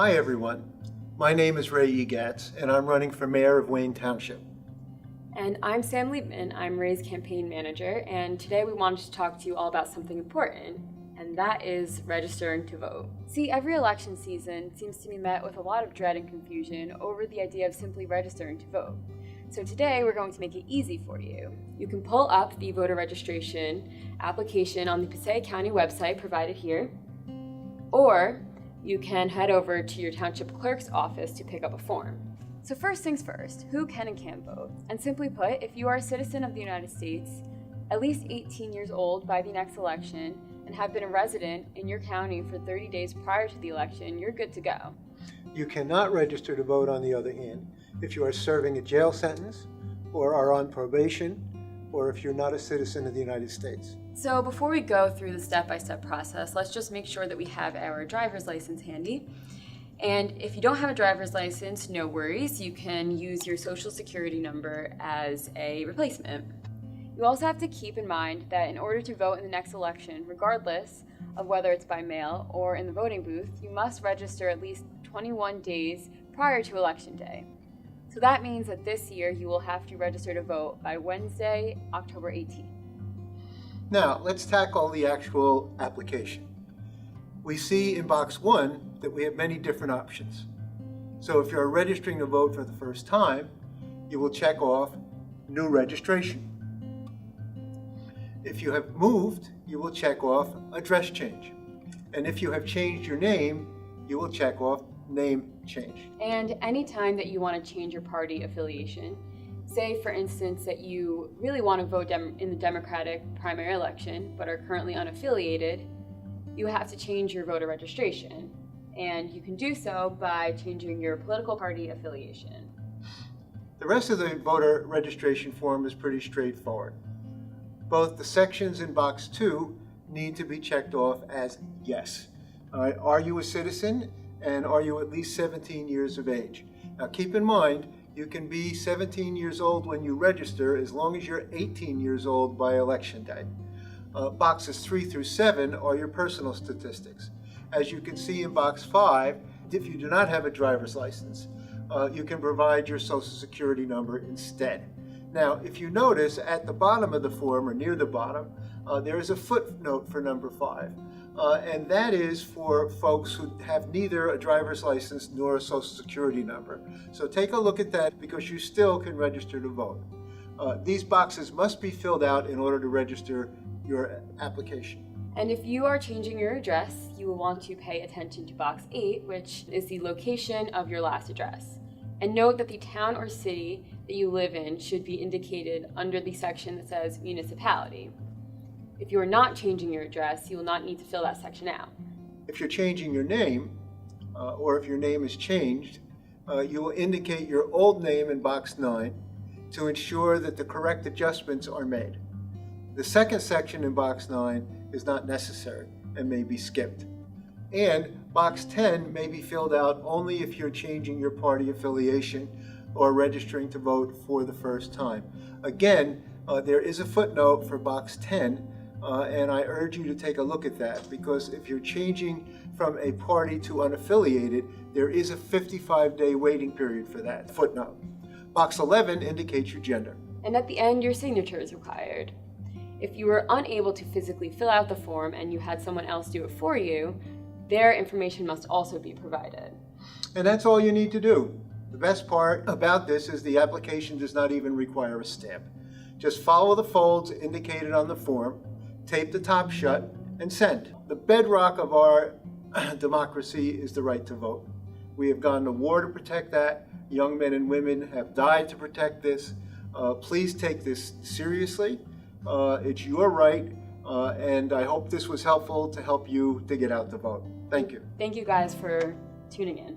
Hi everyone, my name is Ray Egatz and I'm running for mayor of Wayne Township. And I'm Sam Liebman, I'm Ray's campaign manager, and today we wanted to talk to you all about something important, and that is registering to vote. See, every election season seems to be met with a lot of dread and confusion over the idea of simply registering to vote. So today we're going to make it easy for you. You can pull up the voter registration application on the Passaic County website provided here, or you can head over to your township clerk's office to pick up a form. So first things first, who can and can't vote? And simply put, if you are a citizen of the United States, at least 18 years old by the next election, and have been a resident in your county for 30 days prior to the election, you're good to go. You cannot register to vote, on the other hand, if you are serving a jail sentence, or are on probation, or if you're not a citizen of the United States. So before we go through the step-by-step process, let's just make sure that we have our driver's license handy. And if you don't have a driver's license, no worries. You can use your social security number as a replacement. You also have to keep in mind that in order to vote in the next election, regardless of whether it's by mail or in the voting booth, you must register at least 21 days prior to Election Day. So that means that this year you will have to register to vote by Wednesday, October 18th. Now, let's tackle the actual application. We see in box 1 that we have many different options. So if you're registering to vote for the first time, you will check off New Registration. If you have moved, you will check off Address Change. And if you have changed your name, you will check off Name Change. And anytime that you want to change your party affiliation, say for instance that you really want to vote in the Democratic primary election but are currently unaffiliated, you have to change your voter registration. And you can do so by changing your political party affiliation. The rest of the voter registration form is pretty straightforward. Both the sections in box 2 need to be checked off as yes. All right, are you a citizen and are you at least 17 years of age? Now keep in mind, you can be 17 years old when you register as long as you're 18 years old by election day. Boxes 3 through 7 are your personal statistics. As you can see in box 5, if you do not have a driver's license, you can provide your social security number instead. Now, if you notice at the bottom of the form, or near the bottom, there is a footnote for number 5. And that is for folks who have neither a driver's license nor a social security number. So take a look at that because you still can register to vote. These boxes must be filled out in order to register your application. And if you are changing your address, you will want to pay attention to box 8, which is the location of your last address. And note that the town or city that you live in should be indicated under the section that says municipality. If you are not changing your address, you will not need to fill that section out. If you're changing your name, or if your name is changed, you will indicate your old name in box 9 to ensure that the correct adjustments are made. The second section in box 9 is not necessary and may be skipped. And box 10 may be filled out only if you're changing your party affiliation or registering to vote for the first time. Again, there is a footnote for box 10, and I urge you to take a look at that because if you're changing from a party to unaffiliated, there is a 55-day waiting period for that footnote. Box 11 indicates your gender. And at the end, your signature is required. If you were unable to physically fill out the form and you had someone else do it for you, their information must also be provided. And that's all you need to do. The best part about this is the application does not even require a stamp. Just follow the folds indicated on the form, tape the top shut, and send. The bedrock of our democracy is the right to vote. We have gone to war to protect that. Young men and women have died to protect this. Please take this seriously. It's your right, and I hope this was helpful to help you to get out to vote. Thank you. Thank you guys for tuning in.